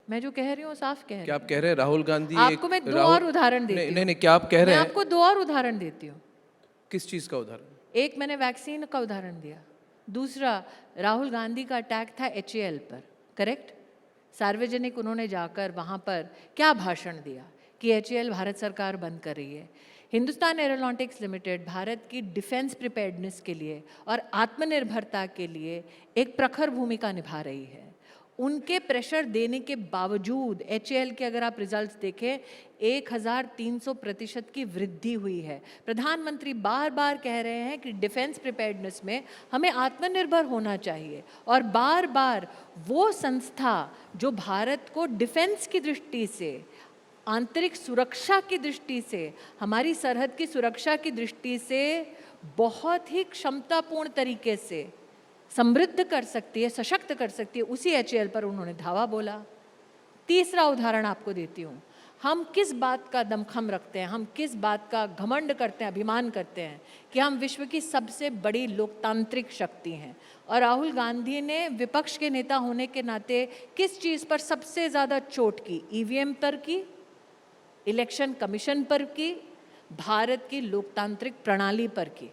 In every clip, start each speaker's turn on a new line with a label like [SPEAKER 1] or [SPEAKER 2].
[SPEAKER 1] मैं जो कह रही हूँ साफ कह रही
[SPEAKER 2] क्या
[SPEAKER 1] हूँ।
[SPEAKER 2] आप कह रहे हैं राहुल गांधी
[SPEAKER 1] आपको मैं दो और उदाहरण देती हूँ।
[SPEAKER 2] नहीं, क्या आप कह रहे
[SPEAKER 1] मैं
[SPEAKER 2] हैं?
[SPEAKER 1] आपको दो और उदाहरण देती हूँ।
[SPEAKER 2] किस चीज का उदाहरण?
[SPEAKER 1] एक मैंने वैक्सीन का उदाहरण दिया, दूसरा राहुल गांधी का अटैक था HAL पर, करेक्ट? सार्वजनिक उन्होंने जाकर वहाँ पर क्या भाषण दिया कि HAL भारत सरकार बंद कर रही है। हिंदुस्तान एरोनॉटिक्स लिमिटेड भारत की डिफेंस प्रिपेयर्डनेस के लिए और आत्मनिर्भरता के लिए एक प्रखर भूमिका निभा रही है। उनके प्रेशर देने के बावजूद HAL के अगर आप रिजल्ट्स देखें 1300% की वृद्धि हुई है। प्रधानमंत्री बार बार कह रहे हैं कि डिफेंस प्रिपेयर्डनेस में हमें आत्मनिर्भर होना चाहिए और बार बार वो संस्था जो भारत को डिफेंस की दृष्टि से, आंतरिक सुरक्षा की दृष्टि से, हमारी सरहद की सुरक्षा की दृष्टि से बहुत ही क्षमतापूर्ण तरीके से समृद्ध कर सकती है, सशक्त कर सकती है, उसी HAL पर उन्होंने धावा बोला। तीसरा उदाहरण आपको देती हूँ, हम किस बात का दमखम रखते हैं, हम किस बात का घमंड करते हैं, अभिमान करते हैं कि हम विश्व की सबसे बड़ी लोकतांत्रिक शक्ति हैं। और राहुल गांधी ने विपक्ष के नेता होने के नाते किस चीज़ पर सबसे ज़्यादा चोट की? EVM पर की, इलेक्शन कमीशन पर की, भारत की लोकतांत्रिक प्रणाली पर की।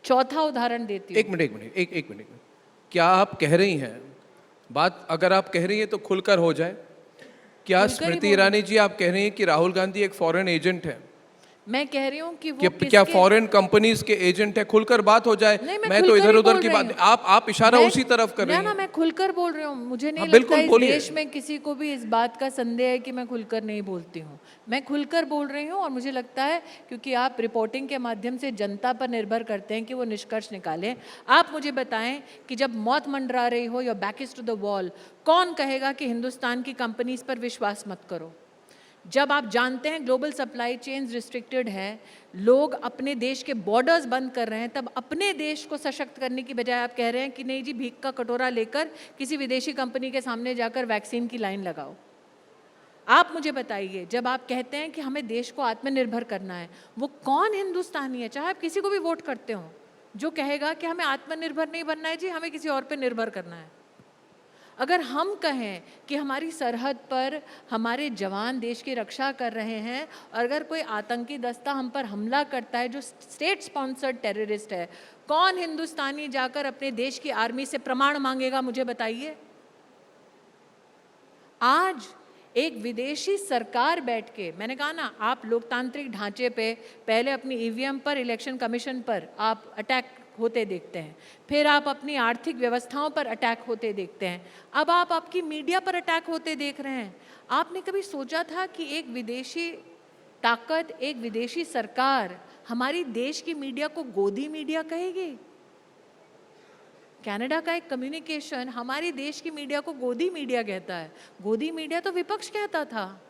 [SPEAKER 1] चौथा उदाहरण देती हूँ।
[SPEAKER 2] एक मिनट। क्या आप कह रही हैं, बात अगर आप कह रही हैं तो खुलकर हो जाए, क्या स्मृति ईरानी जी आप कह रही हैं कि राहुल गांधी एक फॉरेन एजेंट है?
[SPEAKER 1] मैं कह रही हूँ कि वो
[SPEAKER 2] क्या फॉरेन कंपनीज के एजेंट है? खुलकर बात हो जाए। मैं तो इधर उधर की बात, आप इशारा उसी तरफ कर रही हैं।
[SPEAKER 1] ना, मैं खुलकर बोल रही हूँ। मुझे नहीं
[SPEAKER 2] लगता
[SPEAKER 1] इस देश में किसी को भी इस बात का संदेह है कि मैं खुलकर नहीं बोलती हूँ। मैं खुलकर बोल रही हूँ और मुझे लगता है क्योंकि आप रिपोर्टिंग के माध्यम से जनता पर निर्भर करते हैं कि वो निष्कर्ष निकालें। आप मुझे बताएं कि जब मौत मंडरा रही हो या back is to the wall, कौन कहेगा कि हिंदुस्तान की कंपनीज पर विश्वास मत करो? जब आप जानते हैं ग्लोबल सप्लाई चेन्स रिस्ट्रिक्टेड है, लोग अपने देश के बॉर्डर्स बंद कर रहे हैं, तब अपने देश को सशक्त करने की बजाय आप कह रहे हैं कि नहीं जी, भीख का कटोरा लेकर किसी विदेशी कंपनी के सामने जाकर वैक्सीन की लाइन लगाओ। आप मुझे बताइए, जब आप कहते हैं कि हमें देश को आत्मनिर्भर करना है, वो कौन हिंदुस्तानी है, चाहे आप किसी को भी वोट करते हो, जो कहेगा कि हमें आत्मनिर्भर नहीं बनना है जी, हमें किसी और पर निर्भर करना है? अगर हम कहें कि हमारी सरहद पर हमारे जवान देश की रक्षा कर रहे हैं और अगर कोई आतंकी दस्ता हम पर हमला करता है जो स्टेट स्पॉन्सर्ड टेररिस्ट है, कौन हिंदुस्तानी जाकर अपने देश की आर्मी से प्रमाण मांगेगा? मुझे बताइए। आज एक विदेशी सरकार बैठ के, मैंने कहा ना, आप लोकतांत्रिक ढांचे पे पहले अपनी EVM पर, इलेक्शन कमीशन पर आप अटैक होते देखते हैं, फिर आप अपनी आर्थिक व्यवस्थाओं पर अटैक होते देखते हैं, अब आप आपकी मीडिया पर अटैक होते देख रहे हैं। आपने कभी सोचा था कि एक विदेशी ताकत, एक विदेशी सरकार हमारी देश की मीडिया को गोदी मीडिया कहेगी? कनाडा का एक कम्युनिकेशन हमारी देश की मीडिया को गोदी मीडिया कहता है। गोदी मीडिया तो विपक्ष कहता था।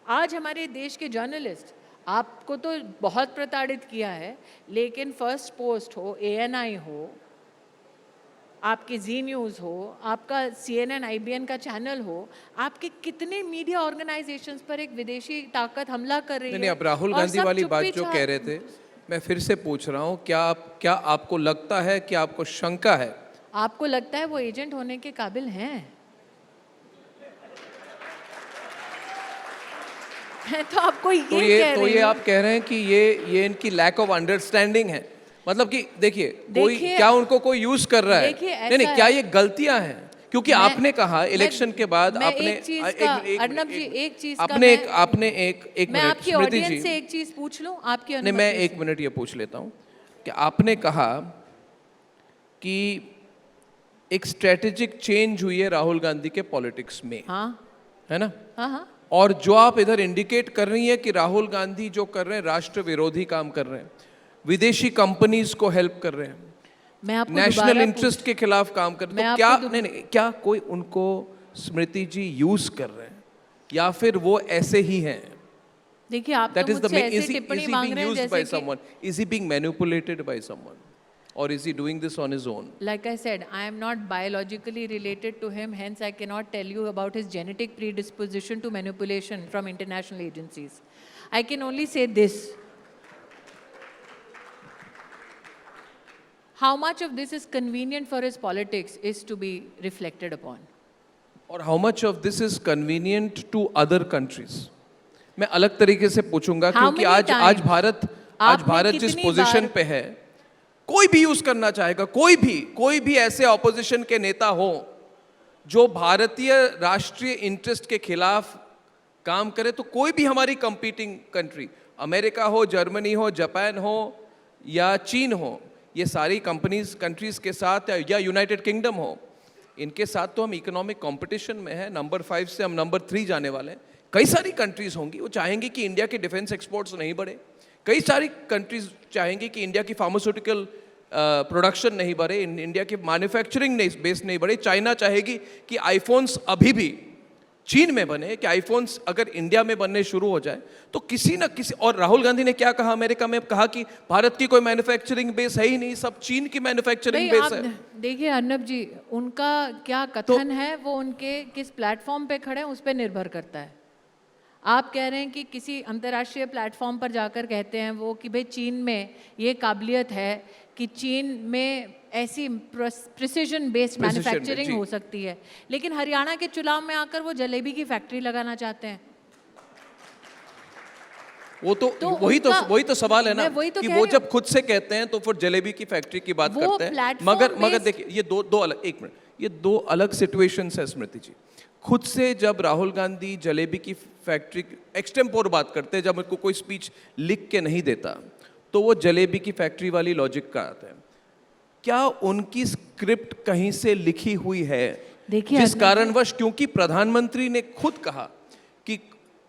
[SPEAKER 1] आज हमारे देश के जर्नलिस्ट, आपको तो बहुत प्रताड़ित किया है, लेकिन फर्स्ट पोस्ट हो, ANI हो, आपकी जी न्यूज़ हो, आपका CNN IBN का चैनल हो, आपके कितने मीडिया ऑर्गेनाइजेशंस पर एक विदेशी ताकत हमला कर रही है।
[SPEAKER 2] नहीं, अब राहुल गांधी वाली बात जो कह रहे थे, मैं फिर से पूछ रहा हूँ, क्या आपको लगता है, क्या आपको शंका है,
[SPEAKER 1] आपको लगता है वो एजेंट होने के काबिल हैं? मैं तो आपको ये कह रही हूँ।
[SPEAKER 2] ये आप कह रहे हैं कि ये इनकी लैक ऑफ अंडरस्टैंडिंग है, मतलब कि देखिए कोई क्या उनको कोई यूज कर रहा है? नहीं, क्या ये गलतियां हैं? क्योंकि आपने कहा इलेक्शन के बाद आपने
[SPEAKER 1] अर्नब जी एक चीज
[SPEAKER 2] आपने एक
[SPEAKER 1] मैं
[SPEAKER 2] मिनट
[SPEAKER 1] आपकी
[SPEAKER 2] स्मृति
[SPEAKER 1] ऑडियंस
[SPEAKER 2] जी
[SPEAKER 1] से एक चीज पूछ लूं आपकी
[SPEAKER 2] नहीं, मैं 1 मिनट ये पूछ लेता हूं कि आपने कहा कि एक स्ट्रेटेजिक चेंज हुई है राहुल गांधी के पॉलिटिक्स में,
[SPEAKER 1] हाँ
[SPEAKER 2] है ना?
[SPEAKER 1] हाँ।
[SPEAKER 2] और जो आप इधर इंडिकेट कर रही है कि राहुल गांधी जो कर रहे हैं राष्ट्र विरोधी काम कर रहे हैं, विदेशी कंपनीज को हेल्प कर रहे हैं,
[SPEAKER 1] मैं आपको
[SPEAKER 2] नेशनल इंटरेस्ट के खिलाफ काम कर रहे हैं, तो क्या नहीं, क्या कोई उनको स्मृति जी यूज कर रहे हैं या फिर वो ऐसे ही हैं?
[SPEAKER 1] देखिए, आप तो मुझसे ऐसी टिप्पणी मांग रहे हैं जैसे
[SPEAKER 2] कि is he being manipulated by someone or is he doing this on his own?
[SPEAKER 1] Like I said, I am not biologically related to him, hence I cannot tell you about his genetic predisposition to manipulation from international agencies. I can only say this. How much of this is convenient for his politics is to be reflected upon.
[SPEAKER 2] और how much of this is convenient to other countries? मैं अलग तरीके से पूछूंगा, क्योंकि आज भारत जिस position पे है, कोई भी यूज करना चाहेगा, कोई भी ऐसे ऑपोजिशन के नेता हो जो भारतीय राष्ट्रीय इंटरेस्ट के खिलाफ काम करे, तो कोई भी हमारी कंपीटिंग कंट्री, अमेरिका हो, जर्मनी हो, जापान हो या चीन हो, ये सारी कंट्रीज के साथ, या यूनाइटेड किंगडम हो, इनके साथ तो हम इकोनॉमिक कंपटीशन में है। नंबर 5 से हम नंबर 3 जाने वाले हैं। कई सारी कंट्रीज होंगी वो चाहेंगी कि इंडिया के डिफेंस एक्सपोर्ट्स नहीं बढ़े, कई सारी कंट्रीज चाहेंगी कि इंडिया की फार्मास्यूटिकल प्रोडक्शन नहीं बढ़े, इंडिया की मैन्युफैक्चरिंग बेस नहीं बढ़े। चाइना चाहेगी कि आईफोन्स अभी भी चीन में बने, कि आईफोन्स अगर इंडिया में बनने शुरू हो जाए तो किसी ना किसी, और राहुल गांधी ने क्या कहा अमेरिका में, कहा कि भारत की कोई मैन्युफैक्चरिंग बेस है ही नहीं, सब चीन की मैन्युफैक्चरिंग बेस है।
[SPEAKER 1] देखिए अर्नब जी, उनका क्या कथन है, वो उनके किस प्लेटफॉर्म पे खड़े हैं उस पर निर्भर करता है। आप कह रहे हैं कि किसी अंतर्राष्ट्रीय प्लेटफॉर्म पर जाकर कहते हैं वो कि भाई चीन में ये काबिलियत है कि चीन में ऐसी प्रिसिजन बेस्ड मैन्युफैक्चरिंग हो सकती है, लेकिन हरियाणा के चुनाव में आकर वो जलेबी की फैक्ट्री लगाना चाहते हैं।
[SPEAKER 2] वही तो सवाल है ना, कि वो जब खुद से कहते हैं तो फिर जलेबी की फैक्ट्री की बात करते हैं। मगर देखिए, ये दो अलग, एक मिनट, ये दो अलग सिचुएशंस है स्मृति जी। खुद से जब राहुल गांधी जलेबी की फैक्ट्री एक्सटेम्पोर बात करते हैं, जब उनको कोई स्पीच लिख के नहीं देता, तो वो जलेबी की फैक्ट्री वाली लॉजिक का आता है। क्या उनकी स्क्रिप्ट कहीं से लिखी हुई है? जिस कारणवश, क्योंकि प्रधानमंत्री ने खुद कहा कि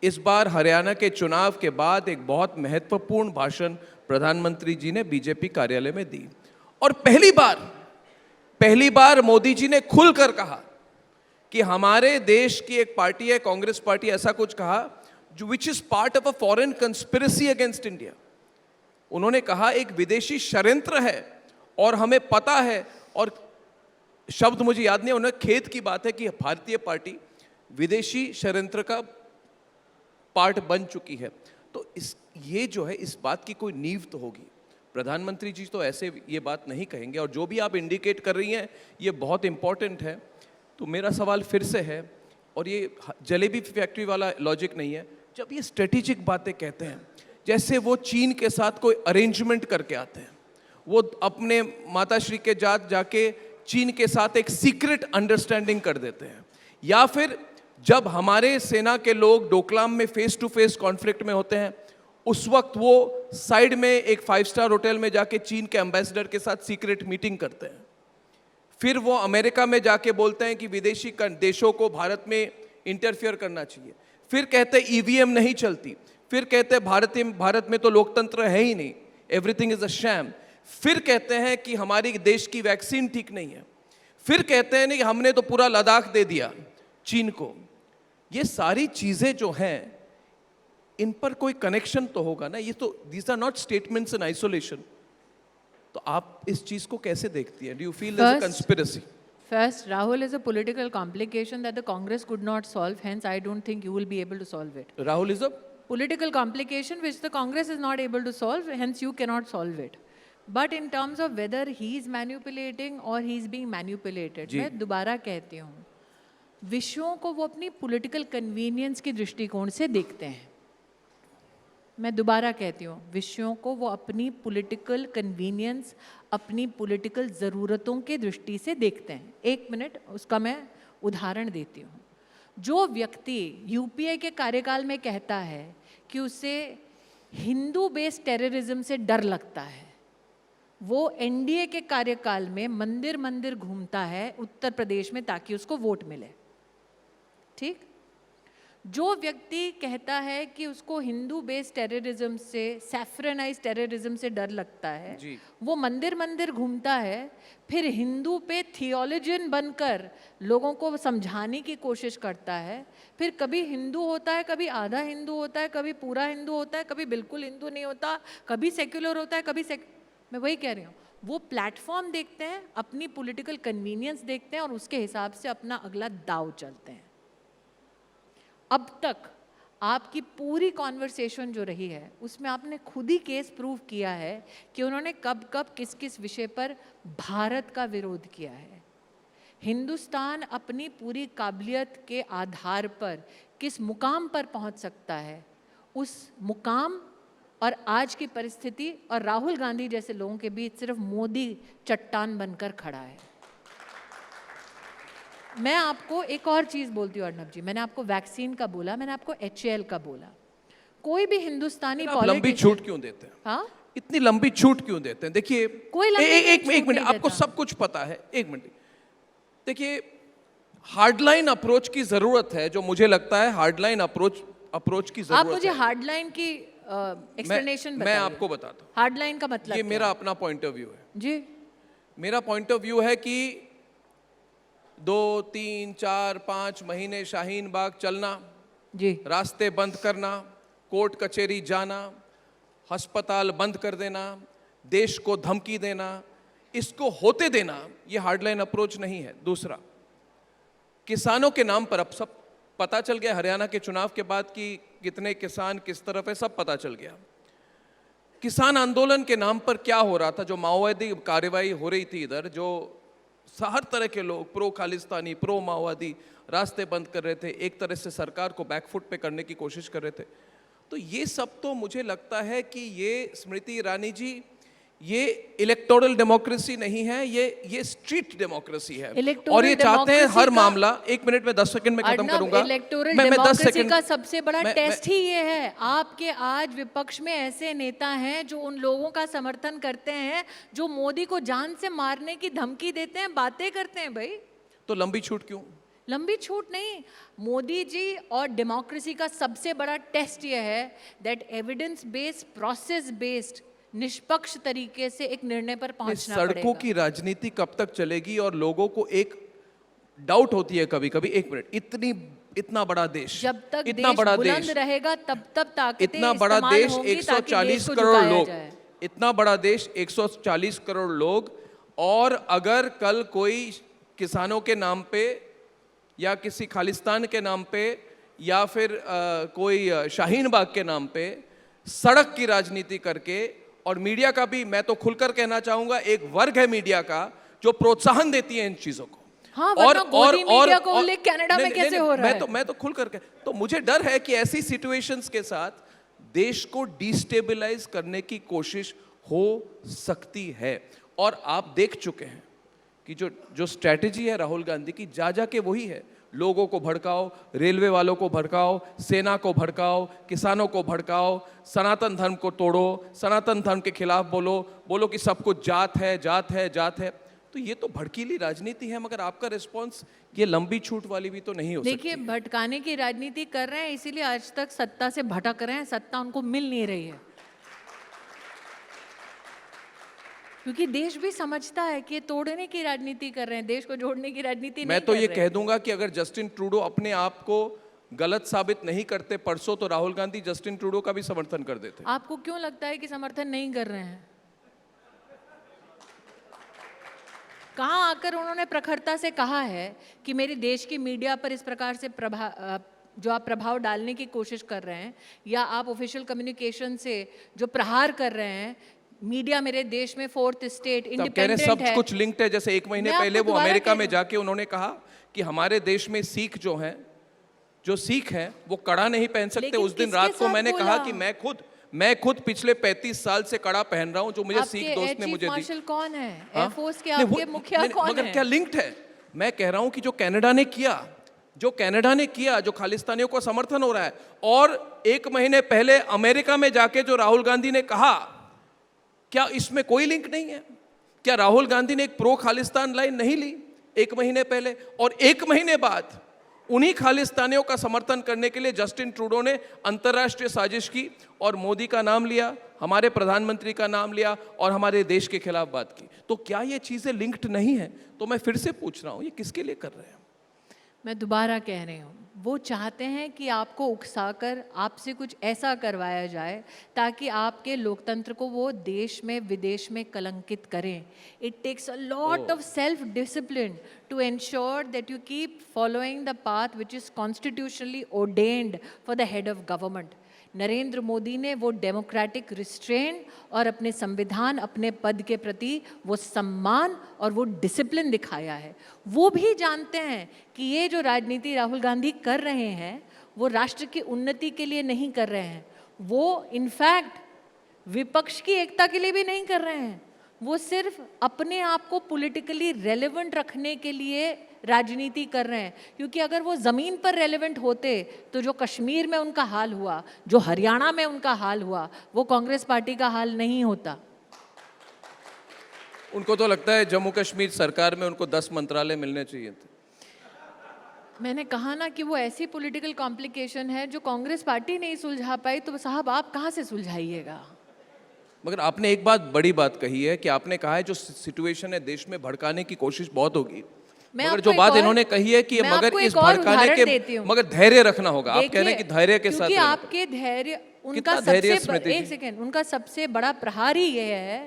[SPEAKER 2] इस बार हरियाणा के चुनाव के बाद एक बहुत महत्वपूर्ण भाषण प्रधानमंत्री जी ने बीजेपी कार्यालय में दी, और पहली बार मोदी जी ने खुलकर कहा कि हमारे देश की एक पार्टी है, कांग्रेस पार्टी, ऐसा कुछ कहा जो which is part of a foreign conspiracy against India. उन्होंने कहा एक विदेशी षड्यंत्र है और हमें पता है, और शब्द मुझे याद नहीं, उन्हें खेद की बात है कि भारतीय पार्टी विदेशी षड्यंत्र का पार्ट बन चुकी है। तो ये जो है, इस बात की कोई नींव तो होगी। प्रधानमंत्री जी तो ऐसे ये बात नहीं कहेंगे, और जो भी आप इंडिकेट कर रही हैं ये बहुत इंपॉर्टेंट है। तो मेरा सवाल फिर से है, और ये जलेबी फैक्ट्री वाला लॉजिक नहीं है, जब ये स्ट्रेटेजिक बातें कहते हैं, जैसे वो चीन के साथ कोई अरेंजमेंट करके आते हैं, वो अपने माताश्री के जाके चीन के साथ एक सीक्रेट अंडरस्टैंडिंग कर देते हैं, या फिर जब हमारे सेना के लोग डोकलाम में फेस टू फेस कॉन्फ्लिक्ट में होते हैं, उस वक्त वो साइड में एक 5 स्टार होटल में जाके चीन के एम्बेसडर के साथ सीक्रेट मीटिंग करते हैं। फिर वो अमेरिका में जाके बोलते हैं कि विदेशी देशों को भारत में इंटरफियर करना चाहिए। फिर कहते हैं ईवीएम नहीं चलती। फिर कहते हैं भारत में तो लोकतंत्र है ही नहीं, एवरीथिंग इज अ शैम। फिर कहते हैं कि हमारी देश की वैक्सीन ठीक नहीं है। फिर कहते हैं नहीं, हमने तो पूरा लद्दाख दे दिया चीन को। ये सारी चीजें जो हैं, इन पर कोई कनेक्शन तो होगा ना। ये तो these are not statements in isolation. तो आप इस चीज को कैसे देखती हैं? Do you feel there is a conspiracy?
[SPEAKER 1] First, Rahul is a political complication that the Congress could not solve. Hence, I don't think you will be able to solve it.
[SPEAKER 2] Rahul is a
[SPEAKER 1] political complication which the Congress is not able to solve. Hence, you cannot solve it. But in terms of whether he is manipulating or he is being manipulated, मैं दोबारा कहती हूँ, विषयों को वो अपनी political convenience के दृष्टिकोण से देखते हैं। मैं दोबारा कहती हूँ, विषयों को वो अपनी पॉलिटिकल कन्वीनियंस, अपनी पॉलिटिकल ज़रूरतों के दृष्टि से देखते हैं। 1 मिनट, उसका मैं उदाहरण देती हूँ। जो व्यक्ति यूपीए के कार्यकाल में कहता है कि उसे हिंदू बेस्ड टेररिज्म से डर लगता है, वो एनडीए के कार्यकाल में मंदिर मंदिर घूमता है उत्तर प्रदेश में ताकि उसको वोट मिले। ठीक? जो व्यक्ति कहता है कि उसको हिंदू बेस्ड टेररिज्म से, सैफ्रनाइज टेररिज्म से डर लगता है, वो मंदिर मंदिर घूमता है, फिर हिंदू पे थियोलॉजियन बनकर लोगों को समझाने की कोशिश करता है। फिर कभी हिंदू होता है, कभी आधा हिंदू होता है, कभी पूरा हिंदू होता है, कभी बिल्कुल हिंदू नहीं होता, कभी सेक्युलर होता है, कभी मैं वही कह रही हूँ, वो प्लेटफॉर्म देखते हैं, अपनी पॉलिटिकल कन्वीनियंस देखते हैं और उसके हिसाब से अपना अगला दाव चलते हैं। अब तक आपकी पूरी कॉन्वर्सेशन जो रही है उसमें आपने खुद ही केस प्रूव किया है कि उन्होंने कब कब किस किस विषय पर भारत का विरोध किया है। हिंदुस्तान अपनी पूरी काबिलियत के आधार पर किस मुकाम पर पहुंच सकता है, उस मुकाम और आज की परिस्थिति और राहुल गांधी जैसे लोगों के बीच सिर्फ मोदी चट्टान बनकर खड़ा है। मैं आपको एक और चीज बोलती हूँ अर्नब जी, मैंने आपको वैक्सीन का बोला, मैंने आपको HAL का बोला। कोई भी हिंदुस्तानी
[SPEAKER 2] लंबी छूट क्यों देते हैं?
[SPEAKER 1] हाँ,
[SPEAKER 2] इतनी लंबी छूट क्यों देते हैं? देखिए, एक मिनट, आपको सब कुछ पता है, एक मिनट देखिए, हार्डलाइन अप्रोच की जरूरत है, जो मुझे लगता है हार्डलाइन अप्रोच की जरूरत है।
[SPEAKER 1] आप मुझे हार्डलाइन की एक्सप्लेनेशन बताइए।
[SPEAKER 2] मैं आपको बताता हूँ
[SPEAKER 1] हार्डलाइन का मतलब
[SPEAKER 2] ये मेरा अपना पॉइंट ऑफ व्यू है
[SPEAKER 1] जी।
[SPEAKER 2] मेरा पॉइंट ऑफ व्यू है कि 2, 3, 4, 5 महीने शाहीन बाग चलना
[SPEAKER 1] जी,
[SPEAKER 2] रास्ते बंद करना, कोर्ट कचहरी जाना, अस्पताल बंद कर देना, देश को धमकी देना, इसको होते देना, ये हार्डलाइन अप्रोच नहीं है। दूसरा, किसानों के नाम पर अब सब पता चल गया, हरियाणा के चुनाव के बाद कि कितने किसान किस तरफ है, सब पता चल गया। किसान आंदोलन के नाम पर क्या हो रहा था, जो माओवादी कार्रवाई हो रही थी इधर, जो हर तरह के लोग प्रो खालिस्तानी, प्रो माओवादी रास्ते बंद कर रहे थे, एक तरह से सरकार को बैकफुट पे करने की कोशिश कर रहे थे। तो ये सब तो मुझे लगता है कि ये स्मृति ईरानी जी, ये इलेक्टोरल डेमोक्रेसी नहीं है, ये स्ट्रीट डेमोक्रेसी है। और ये चाहते हैं हर मामला, 1 मिनट में 10 सेकंड में खत्म करूंगा।
[SPEAKER 1] इलेक्टोरल डेमोक्रेसी का सबसे बड़ा टेस्ट ही ये है। आपके आज विपक्ष में ऐसे नेता हैं जो उन लोगों का समर्थन करते हैं जो मोदी को जान से मारने की धमकी देते हैं, बातें करते हैं। भाई
[SPEAKER 2] तो लंबी छूट क्यों?
[SPEAKER 1] लंबी छूट नहीं, मोदी जी और डेमोक्रेसी का सबसे बड़ा टेस्ट यह है that evidence based, process based, निष्पक्ष तरीके से एक निर्णय पर पहुंचना पड़ेगा।
[SPEAKER 2] सड़कों की राजनीति कब तक चलेगी? और लोगों को एक डाउट होती है कभी कभी, 1 मिनट, इतना बड़ा देश,
[SPEAKER 1] जब तक
[SPEAKER 2] इतना
[SPEAKER 1] देश
[SPEAKER 2] बड़ा
[SPEAKER 1] बुलंद
[SPEAKER 2] देश
[SPEAKER 1] रहेगा तब तक ताकतें
[SPEAKER 2] इतना बड़ा देश,
[SPEAKER 1] होंगी
[SPEAKER 2] 140 करोड़ लोग, इतना बड़ा देश, 140 करोड़ लोग, और अगर कल कोई किसानों के नाम पे या किसी खालिस्तान के नाम पे या फिर कोई शाहीन बाग के नाम पे सड़क की राजनीति करके, और मीडिया का भी मैं तो खुलकर कहना चाहूंगा, एक वर्ग है मीडिया का जो प्रोत्साहन देती है इन चीजों को।
[SPEAKER 1] हाँ, और मीडिया को उल्लेख कनाडा में कैसे हो रहा है?
[SPEAKER 2] मैं तो खुलकर तो मुझे डर है कि ऐसी सिचुएशंस के साथ देश को डिस्टेबलाइज करने की कोशिश हो सकती है। और आप देख चुके हैं कि जो स्ट्रैटेजी है राहुल गांधी की, जा के वही है, लोगों को भड़काओ, रेलवे वालों को भड़काओ, सेना को भड़काओ, किसानों को भड़काओ, सनातन धर्म को तोड़ो, सनातन धर्म के खिलाफ बोलो कि सब कुछ जात है, जात है, जात है। तो ये तो भड़कीली राजनीति है, मगर आपका रिस्पॉन्स ये लंबी छूट वाली भी तो नहीं हो सकती।
[SPEAKER 1] देखिए, भटकाने की राजनीति कर रहे हैं, इसीलिए आज तक सत्ता से भटक रहे हैं, सत्ता उनको मिल नहीं रही है। क्योंकि देश भी समझता है कि ये तोड़ने की राजनीति कर रहे हैं, देश को जोड़ने की राजनीति नहीं कर रहे हैं।
[SPEAKER 2] मैं तो ये कह दूंगा कि अगर जस्टिन ट्रूडो अपने आप को गलत साबित नहीं करते परसों, तो राहुल गांधी जस्टिन ट्रूडो का भी समर्थन कर देते।
[SPEAKER 1] आपको क्यों लगता है कि समर्थन नहीं कर रहे हैं? कहां आकर उन्होंने प्रखरता से कहा है कि मेरे देश की मीडिया पर इस प्रकार से जो आप प्रभाव डालने की कोशिश कर रहे हैं, या आप ऑफिशियल कम्युनिकेशन से जो प्रहार कर रहे हैं, मीडिया मेरे देश में 4th स्टेट इंडिपेंडेंट है,
[SPEAKER 2] सब कुछ लिंक्ड है। जैसे 1 महीने पहले वो अमेरिका में जाके उन्होंने कहा कि हमारे देश में सिख जो सिख हैं वो कड़ा नहीं पहन सकते। उस दिन रात को मैंने कहा कि मैं खुद पिछले 35 साल से कड़ा पहन रहा हूं, जो मुझे सिख दोस्त ने मुझे दी।
[SPEAKER 1] मार्शल कौन है? एयरफोर्स के आपके मुखिया कौन है?
[SPEAKER 2] मगर क्या लिंक्ड है? मैं कह रहा हूं कि जो कनाडा ने किया, जो खालिस्तानियों को समर्थन हो रहा है, और 1 महीने पहले अमेरिका में जाके जो राहुल गांधी ने कहा, क्या इसमें कोई लिंक नहीं है? क्या राहुल गांधी ने एक प्रो खालिस्तान लाइन नहीं ली 1 महीने पहले? और 1 महीने बाद उन्हीं खालिस्तानियों का समर्थन करने के लिए जस्टिन ट्रूडो ने अंतर्राष्ट्रीय साजिश की और मोदी का नाम लिया, हमारे प्रधानमंत्री का नाम लिया और हमारे देश के खिलाफ बात की। तो क्या ये चीजें लिंक्ड नहीं है? तो मैं फिर से पूछ रहा हूं, ये किसके लिए कर रहे हैं?
[SPEAKER 1] मैं दोबारा कह रही हूँ, वो चाहते हैं कि आपको उकसाकर आपसे कुछ ऐसा करवाया जाए ताकि आपके लोकतंत्र को वो देश में विदेश में कलंकित करें। It takes a lot of self discipline to ensure that you keep following the path which is constitutionally ordained for the head of government. Narendra Modi ने वो डेमोक्रेटिक रिस्ट्रेन और अपने संविधान, अपने पद के प्रति वो सम्मान और वो डिसिप्लिन दिखाया है। वो भी जानते हैं कि ये जो राजनीति राहुल गांधी कर रहे हैं वो राष्ट्र की उन्नति के लिए नहीं कर रहे हैं, वो इनफैक्ट विपक्ष की एकता के लिए भी नहीं कर रहे हैं, वो सिर्फ अपने आप को पॉलिटिकली रेलेवेंट रखने के लिए राजनीति कर रहे हैं। क्योंकि अगर वो ज़मीन पर रेलेवेंट होते तो जो कश्मीर में उनका हाल हुआ, जो हरियाणा में उनका हाल हुआ, वो कांग्रेस पार्टी का हाल नहीं होता।
[SPEAKER 2] उनको तो लगता है जम्मू कश्मीर सरकार में उनको 10 मंत्रालय मिलने चाहिए थे।
[SPEAKER 1] मैंने कहा ना कि वो ऐसी पॉलिटिकल कॉम्प्लिकेशन है जो कांग्रेस पार्टी नहीं सुलझा पाई, तो साहब आप कहाँ से सुलझाइएगा।
[SPEAKER 2] मगर आपने एक बात, बड़ी बात कही है कि आपने कहा है जो सिचुएशन है देश में भड़काने की कोशिश बहुत होगी, मगर जो बात इन्होंने कही है कि मगर इस भड़काने के मगर धैर्य रखना होगा। आप कह रहे हैं कि धैर्य के साथ,
[SPEAKER 1] क्योंकि आपके धैर्य, उनका सबसे, एक सेकेंड, उनका सबसे बड़ा प्रहारी ये है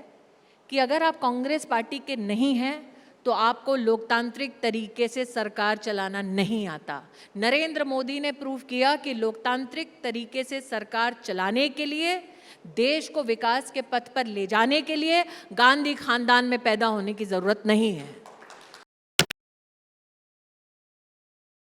[SPEAKER 1] कि अगर आप कांग्रेस पार्टी के नहीं हैं तो आपको लोकतांत्रिक तरीके से सरकार चलाना नहीं आता। नरेंद्र मोदी ने प्रूव किया कि लोकतांत्रिक तरीके से सरकार चलाने के लिए, देश को विकास के पथ पर ले जाने के लिए गांधी खानदान में पैदा होने की जरूरत नहीं है।